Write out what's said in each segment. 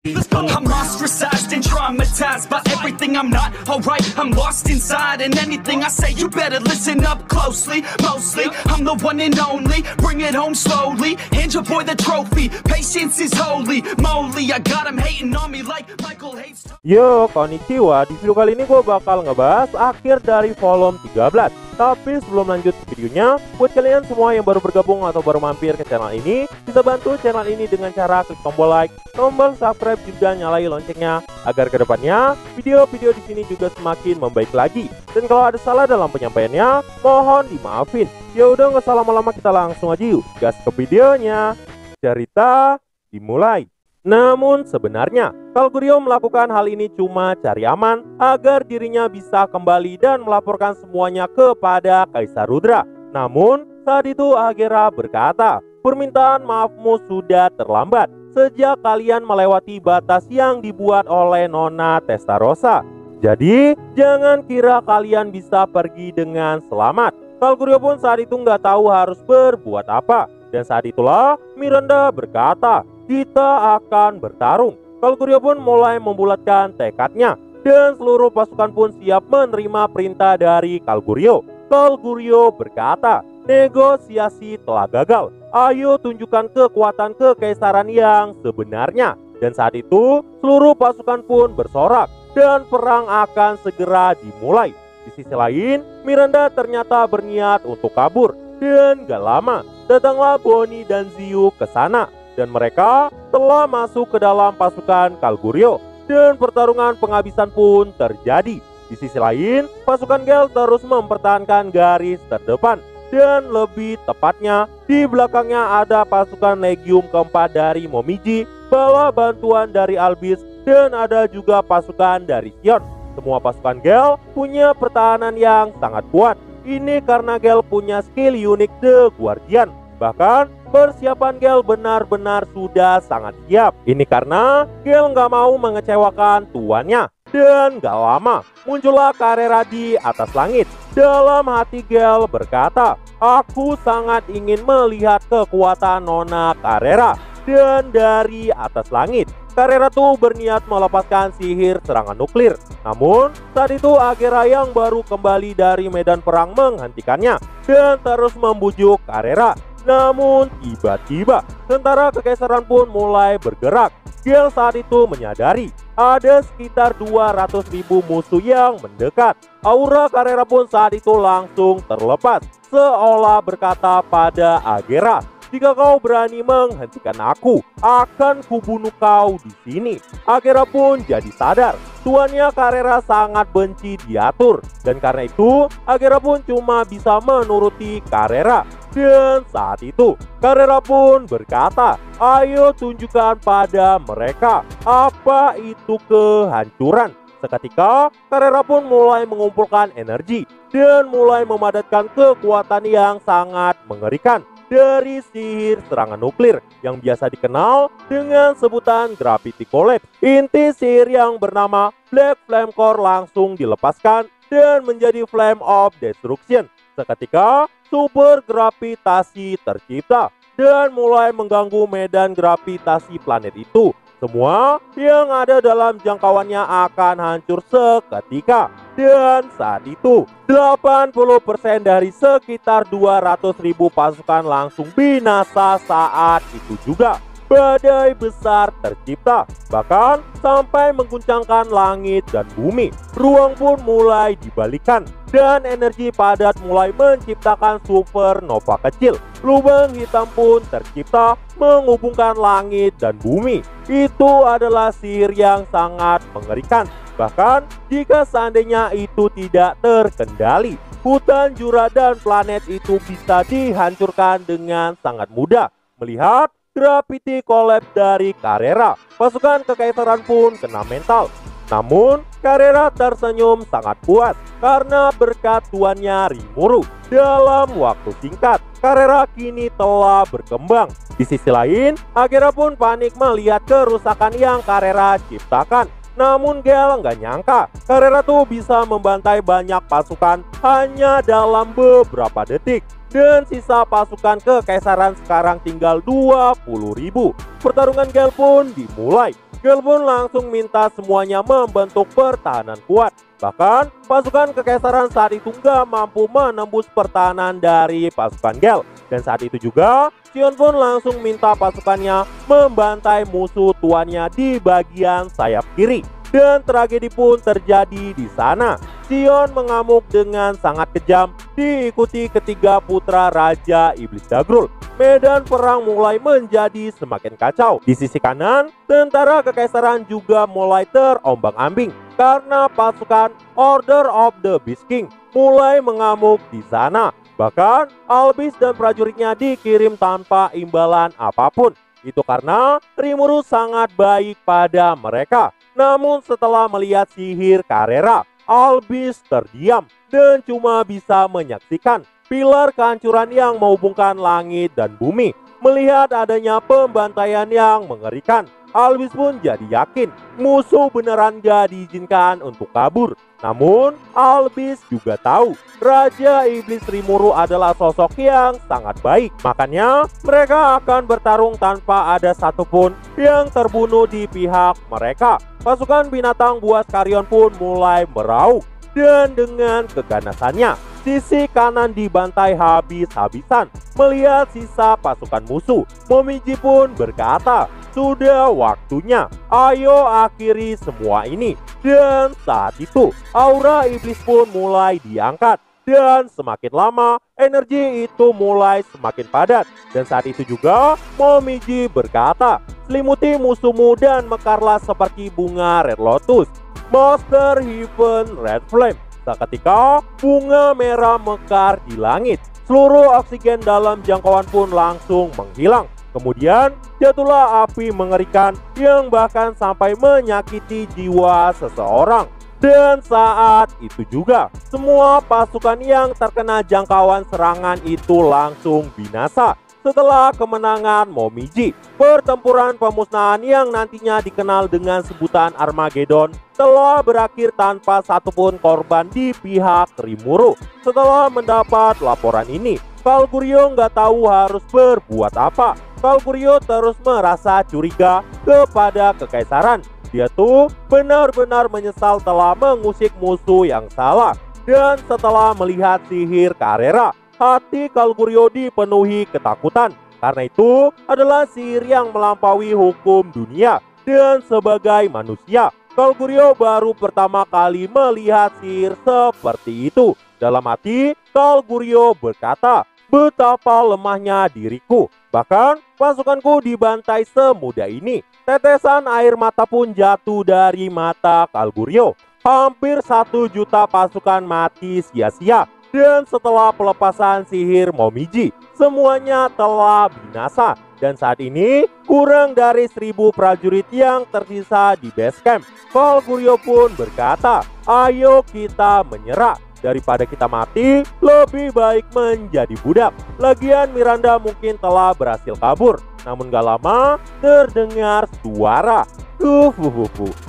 I'm ostracized and traumatized by everything I'm not alright. I'm lost inside and anything I say you better listen up closely. Mostly I'm the one and only, bring it home slowly. Hand your boy the trophy, patience is holy moly. I got him hating on me like Michael hates. Yo, konnichiwa. Di video kali ini gue bakal ngebahas akhir dari volume 13. Tapi sebelum lanjut ke videonya, buat kalian semua yang baru bergabung atau baru mampir ke channel ini, bisa bantu channel ini dengan cara klik tombol like, tombol subscribe, juga nyalain loncengnya agar kedepannya video-video di sini juga semakin membaik lagi. Dan kalau ada salah dalam penyampaiannya, mohon dimaafin. Ya udah, nggak usah lama-lama, kita langsung aja yuk gas ke videonya. Cerita dimulai. Namun sebenarnya Kalgurio melakukan hal ini cuma cari aman agar dirinya bisa kembali dan melaporkan semuanya kepada Kaisar Rudra. Namun saat itu Agera berkata, permintaan maafmu sudah terlambat sejak kalian melewati batas yang dibuat oleh Nona Testarossa. Jadi jangan kira kalian bisa pergi dengan selamat. Kalgurio pun saat itu nggak tahu harus berbuat apa. Dan saat itulah Miranda berkata, kita akan bertarung. Kalgurio pun mulai membulatkan tekadnya dan seluruh pasukan pun siap menerima perintah dari Kalgurio. Kalgurio berkata, negosiasi telah gagal. Ayo tunjukkan kekuatan kekaisaran yang sebenarnya. Dan saat itu seluruh pasukan pun bersorak dan perang akan segera dimulai. Di sisi lain, Miranda ternyata berniat untuk kabur. Dan gak lama, datanglah Bonnie dan Ziyu ke sana. Dan mereka telah masuk ke dalam pasukan Kalgurio. Dan pertarungan penghabisan pun terjadi. Di sisi lain, pasukan Gel terus mempertahankan garis terdepan. Dan lebih tepatnya, di belakangnya ada pasukan Legium keempat dari Momiji, bala bantuan dari Albis, dan ada juga pasukan dari Sion. Semua pasukan Gel punya pertahanan yang sangat kuat. Ini karena Gel punya skill unik The Guardian. Bahkan persiapan Gel benar-benar sudah sangat siap. Ini karena Gel nggak mau mengecewakan tuannya. Dan gak lama muncullah Carrera di atas langit. Dalam hati Gel berkata, aku sangat ingin melihat kekuatan Nona Carrera. Dan dari atas langit, Carrera tuh berniat melepaskan sihir serangan nuklir. Namun saat itu Agera yang baru kembali dari medan perang menghentikannya dan terus membujuk Carrera. Namun tiba-tiba tentara kekaisaran pun mulai bergerak. Gel saat itu menyadari ada sekitar 200.000 musuh yang mendekat. Aura Carrera pun saat itu langsung terlepas, seolah berkata pada Agera, jika kau berani menghentikan aku, akan kubunuh kau di sini. Agera pun jadi sadar, tuannya Carrera sangat benci diatur. Dan karena itu, Agera pun cuma bisa menuruti Carrera. Dan saat itu, Carrera pun berkata, ayo tunjukkan pada mereka apa itu kehancuran. Seketika, Carrera pun mulai mengumpulkan energi dan mulai memadatkan kekuatan yang sangat mengerikan dari sihir serangan nuklir yang biasa dikenal dengan sebutan Gravity Collapse. Inti sihir yang bernama Black Flame Core langsung dilepaskan dan menjadi Flame of Destruction. Seketika super gravitasi tercipta dan mulai mengganggu medan gravitasi planet itu. Semua yang ada dalam jangkauannya akan hancur seketika. Dan saat itu 80% dari sekitar 200.000 pasukan langsung binasa saat itu juga. Badai besar tercipta, bahkan sampai mengguncangkan langit dan bumi. Ruang pun mulai dibalikan dan energi padat mulai menciptakan supernova kecil. Lubang hitam pun tercipta menghubungkan langit dan bumi. Itu adalah sihir yang sangat mengerikan. Bahkan jika seandainya itu tidak terkendali, hutan Jura dan planet itu bisa dihancurkan dengan sangat mudah. Melihat Gravity Collapse dari Carrera, pasukan kekaisaran pun kena mental. Namun Carrera tersenyum sangat puas karena berkat tuannya Rimuru. Dalam waktu singkat, Carrera kini telah berkembang. Di sisi lain, Agera pun panik melihat kerusakan yang Carrera ciptakan. Namun Gel nggak nyangka Carrera tuh bisa membantai banyak pasukan hanya dalam beberapa detik. Dan sisa pasukan kekaisaran sekarang tinggal 20.000. Pertarungan Gel pun dimulai. Gale pun langsung minta semuanya membentuk pertahanan kuat. Bahkan pasukan kekaisaran saat itu nggak mampu menembus pertahanan dari pasukan Gale. Dan saat itu juga Xion pun langsung minta pasukannya membantai musuh tuannya di bagian sayap kiri. Dan tragedi pun terjadi di sana. Xion mengamuk dengan sangat kejam diikuti ketiga putra Raja Iblis Dagrul. Medan perang mulai menjadi semakin kacau. Di sisi kanan, tentara kekaisaran juga mulai terombang-ambing karena pasukan Order of the Beast King mulai mengamuk di sana. Bahkan Albis dan prajuritnya dikirim tanpa imbalan apapun. Itu karena Rimuru sangat baik pada mereka. Namun setelah melihat sihir Carrera, Albis terdiam dan cuma bisa menyaksikan pilar kehancuran yang menghubungkan langit dan bumi. Melihat adanya pembantaian yang mengerikan, Albis pun jadi yakin musuh beneran gak diizinkan untuk kabur. Namun Albis juga tahu Raja Iblis Rimuru adalah sosok yang sangat baik. Makanya mereka akan bertarung tanpa ada satupun yang terbunuh di pihak mereka. Pasukan binatang buas Carrion pun mulai meraup. Dan dengan keganasannya, sisi kanan dibantai habis-habisan. Melihat sisa pasukan musuh, Momiji pun berkata, sudah waktunya, ayo akhiri semua ini. Dan saat itu, aura iblis pun mulai diangkat. Dan semakin lama, energi itu mulai semakin padat. Dan saat itu juga, Momiji berkata, selimuti musuhmu dan mekarlah seperti bunga Red Lotus. Master Heaven Red Flame. Seketika bunga merah mekar di langit. Seluruh oksigen dalam jangkauan pun langsung menghilang. Kemudian jatuhlah api mengerikan yang bahkan sampai menyakiti jiwa seseorang. Dan saat itu juga semua pasukan yang terkena jangkauan serangan itu langsung binasa. Setelah kemenangan Momiji, pertempuran pemusnahan yang nantinya dikenal dengan sebutan Armageddon telah berakhir tanpa satupun korban di pihak Rimuru. Setelah mendapat laporan ini, Kalguryo nggak tahu harus berbuat apa. Kalguryo terus merasa curiga kepada kekaisaran. Dia tuh benar-benar menyesal telah mengusik musuh yang salah. Dan setelah melihat sihir Carrera, hati Kalguryo dipenuhi ketakutan. Karena itu adalah sihir yang melampaui hukum dunia. Dan sebagai manusia, Kalguryo baru pertama kali melihat sihir seperti itu. Dalam hati, Kalguryo berkata, betapa lemahnya diriku. Bahkan pasukanku dibantai semudah ini. Tetesan air mata pun jatuh dari mata Kalguryo. Hampir 1 juta pasukan mati sia-sia. Dan setelah pelepasan sihir Momiji, semuanya telah binasa. Dan saat ini kurang dari 1000 prajurit yang tersisa di base camp. Kalguryo pun berkata, ayo kita menyerah. Daripada kita mati, lebih baik menjadi budak. Lagian Miranda mungkin telah berhasil kabur. Namun gak lama terdengar suara,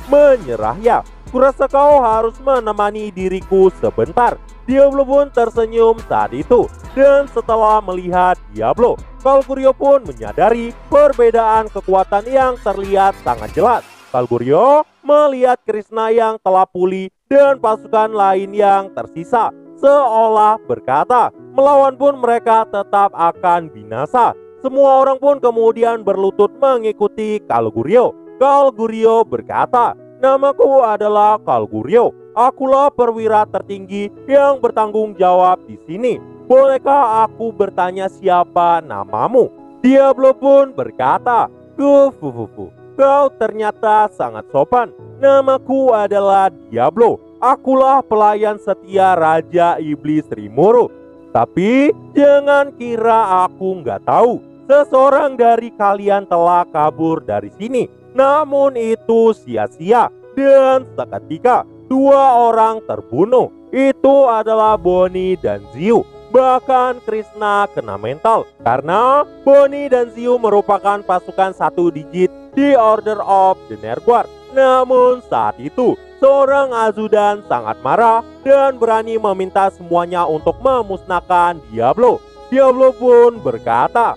menyerah ya. Kurasa kau harus menemani diriku sebentar. Diablo pun tersenyum saat itu. Dan setelah melihat Diablo, Kalguryo pun menyadari perbedaan kekuatan yang terlihat sangat jelas. Kalguryo melihat Krishna yang telah pulih dan pasukan lain yang tersisa, seolah berkata, melawan pun mereka tetap akan binasa. Semua orang pun kemudian berlutut mengikuti Kalguryo. Kalguryo berkata, namaku adalah Kalguryo. Akulah perwira tertinggi yang bertanggung jawab di sini. Bolehkah aku bertanya siapa namamu? Diablo pun berkata, kau ternyata sangat sopan. Namaku adalah Diablo. Akulah pelayan setia Raja Iblis Rimuru. Tapi jangan kira aku nggak tahu. Seseorang dari kalian telah kabur dari sini. Namun itu sia-sia. Dan seketika 2 orang terbunuh. Itu adalah Bonnie dan Xiu. Bahkan Krishna kena mental karena Bonnie dan Xiu merupakan pasukan 1 digit di Order of the Nerguard. Namun saat itu seorang Azudan sangat marah dan berani meminta semuanya untuk memusnahkan Diablo. Diablo pun berkata,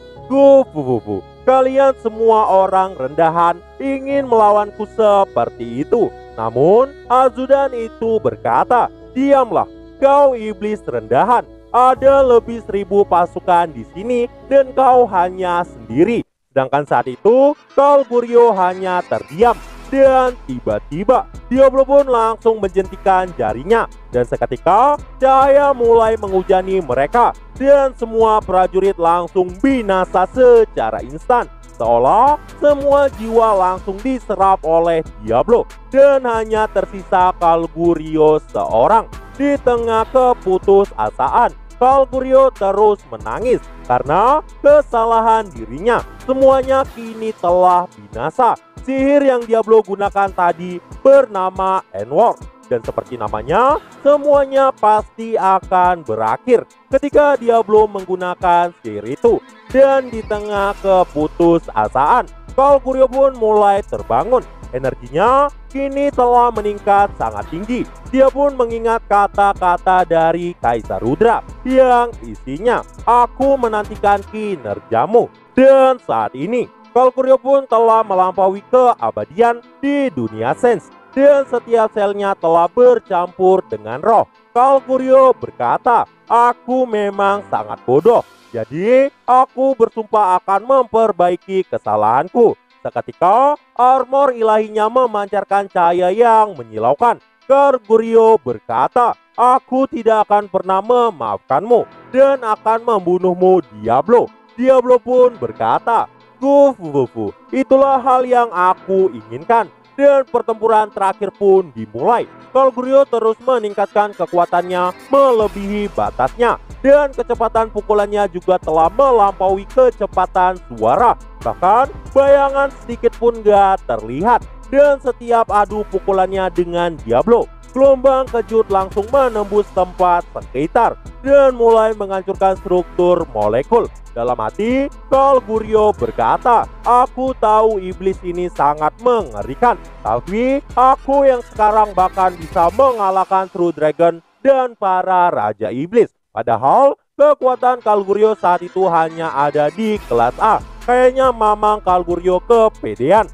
Kalian semua orang rendahan ingin melawanku seperti itu. Namun ajudan itu berkata, diamlah, kau iblis rendahan. Ada lebih 1000 pasukan di sini dan kau hanya sendiri. Sedangkan saat itu Karl Goryeo hanya terdiam. Dan tiba-tiba Diablo pun langsung menjentikan jarinya. Dan seketika cahaya mulai menghujani mereka. Dan semua prajurit langsung binasa secara instan. Seolah semua jiwa langsung diserap oleh Diablo. Dan hanya tersisa Karl Goryeo seorang. Di tengah keputusasaan, Karl Goryeo terus menangis karena kesalahan dirinya. Semuanya kini telah binasa. Sihir yang Diablo gunakan tadi bernama N-Word. Dan seperti namanya, semuanya pasti akan berakhir ketika Diablo menggunakan sihir itu. Dan di tengah keputusasaan, Karl Goryeo pun mulai terbangun. Energinya kini telah meningkat sangat tinggi. Dia pun mengingat kata-kata dari Kaisar Rudra yang isinya, aku menantikan kinerjamu. Dan saat ini Karl Goryeo pun telah melampaui keabadian di dunia Sense. Dan setiap selnya telah bercampur dengan roh. Karl Goryeo berkata, aku memang sangat bodoh. Jadi aku bersumpah akan memperbaiki kesalahanku. Seketika armor ilahinya memancarkan cahaya yang menyilaukan. Karl Goryeo berkata, aku tidak akan pernah memaafkanmu dan akan membunuhmu, Diablo. Diablo pun berkata, Gufufu, itulah hal yang aku inginkan. Dan pertempuran terakhir pun dimulai. Karl Goryeo terus meningkatkan kekuatannya melebihi batasnya. Dan kecepatan pukulannya juga telah melampaui kecepatan suara. Bahkan bayangan sedikit pun gak terlihat. Dan setiap adu pukulannya dengan Diablo, gelombang kejut langsung menembus tempat sekitar dan mulai menghancurkan struktur molekul. Dalam hati, Karl Goryeo berkata, aku tahu iblis ini sangat mengerikan. Tapi aku yang sekarang bahkan bisa mengalahkan True Dragon dan para Raja Iblis. Padahal kekuatan Karl Goryeo saat itu hanya ada di kelas A. Kayaknya mamang Karl Goryeo kepedean.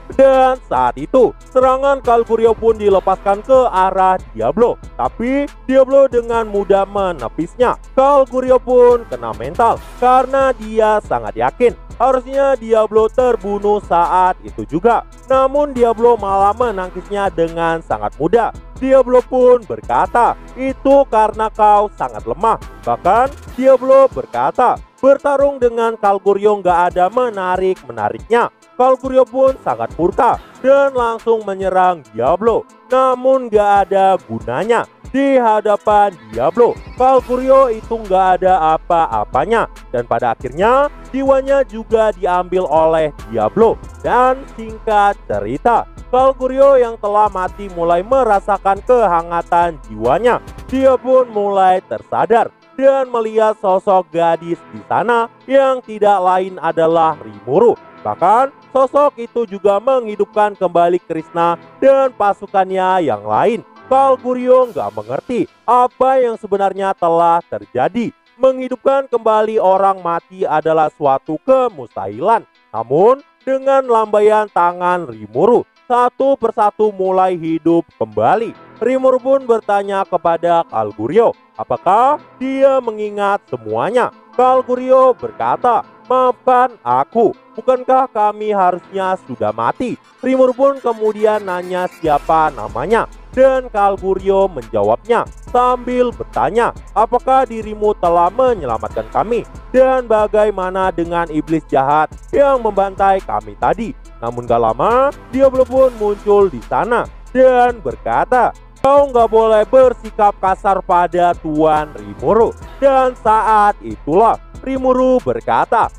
Dan saat itu serangan Karl Goryeo pun dilepaskan ke arah Diablo. Tapi Diablo dengan mudah menepisnya. Karl Goryeo pun kena mental karena dia sangat yakin harusnya Diablo terbunuh saat itu juga. Namun Diablo malah menangkisnya dengan sangat mudah. Diablo pun berkata, itu karena kau sangat lemah. Bahkan Diablo berkata, bertarung dengan Karl Goryeo gak ada menarik-menariknya. Karl Goryeo pun sangat murka dan langsung menyerang Diablo. Namun gak ada gunanya. Di hadapan Diablo, Karl Goryeo itu gak ada apa-apanya. Dan pada akhirnya jiwanya juga diambil oleh Diablo. Dan singkat cerita, Karl Goryeo yang telah mati mulai merasakan kehangatan jiwanya. Dia pun mulai tersadar dan melihat sosok gadis di sana yang tidak lain adalah Rimuru. Bahkan sosok itu juga menghidupkan kembali Krishna dan pasukannya yang lain. Karl Goryeo nggak mengerti apa yang sebenarnya telah terjadi. Menghidupkan kembali orang mati adalah suatu kemustahilan. Namun dengan lambaian tangan Rimuru, satu persatu mulai hidup kembali. Rimuru pun bertanya kepada Karl Goryeo, apakah dia mengingat semuanya? Karl Goryeo berkata, maafkan aku, bukankah kami harusnya sudah mati? Rimuru pun kemudian nanya siapa namanya. Dan Karl Goryeo menjawabnya sambil bertanya, apakah dirimu telah menyelamatkan kami? Dan bagaimana dengan iblis jahat yang membantai kami tadi? Namun gak lama, Diablo pun muncul di sana dan berkata, kau nggak boleh bersikap kasar pada Tuan Rimuru. Dan saat itulah Rimuru berkata,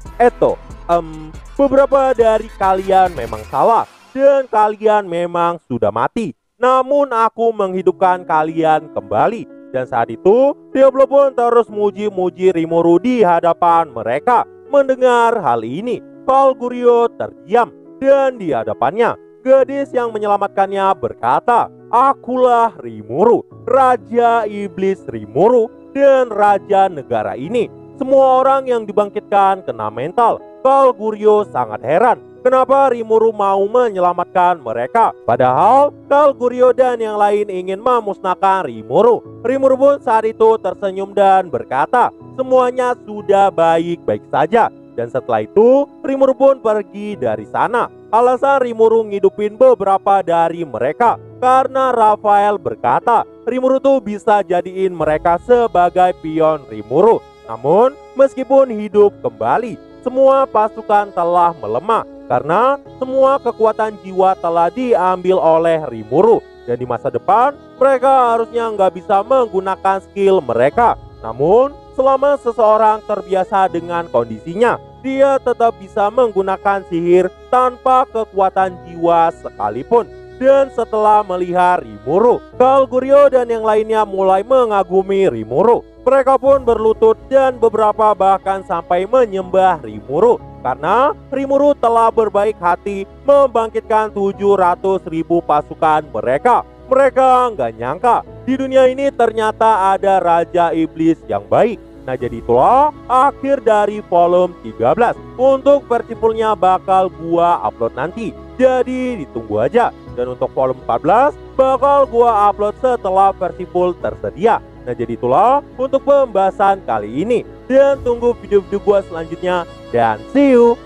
beberapa dari kalian memang salah dan kalian memang sudah mati. Namun aku menghidupkan kalian kembali. Dan saat itu Diablo pun terus muji-muji Rimuru di hadapan mereka. Mendengar hal ini, Karl Goryeo terdiam. Dan di hadapannya gadis yang menyelamatkannya berkata, akulah Rimuru, Raja Iblis Rimuru dan Raja negara ini. semua orang yang dibangkitkan kena mental. Carl Guriyo sangat heran kenapa Rimuru mau menyelamatkan mereka. Padahal Carl Guriyo dan yang lain ingin memusnahkan Rimuru. Rimuru pun saat itu tersenyum dan berkata, semuanya sudah baik-baik saja. Dan setelah itu Rimuru pun pergi dari sana. Alasan Rimuru ngidupin beberapa dari mereka karena Raphael berkata Rimuru tuh bisa jadiin mereka sebagai pion Rimuru. Namun meskipun hidup kembali, semua pasukan telah melemah karena semua kekuatan jiwa telah diambil oleh Rimuru. Dan di masa depan mereka harusnya nggak bisa menggunakan skill mereka. Namun selama seseorang terbiasa dengan kondisinya, dia tetap bisa menggunakan sihir tanpa kekuatan jiwa sekalipun. Dan setelah melihat Rimuru, Carl Guriyo dan yang lainnya mulai mengagumi Rimuru. Mereka pun berlutut dan beberapa bahkan sampai menyembah Rimuru karena Rimuru telah berbaik hati membangkitkan 700.000 pasukan mereka. Mereka nggak nyangka di dunia ini ternyata ada Raja Iblis yang baik. Nah jadi itulah akhir dari volume 13. Untuk versi fullnya bakal gua upload nanti, jadi ditunggu aja. Dan untuk volume 14 bakal gua upload setelah versi full tersedia. Nah jadi itulah untuk pembahasan kali ini. Dan tunggu video-video gua selanjutnya. Dan see you.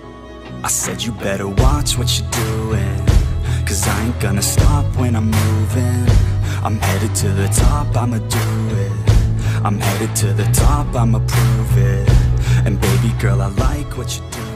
I said you better watch what you're doing, 'cause I ain't gonna stop when I'm moving. I'm headed to the top, I'ma do it. I'm headed to the top, I'ma prove it. And baby girl, I like what you do.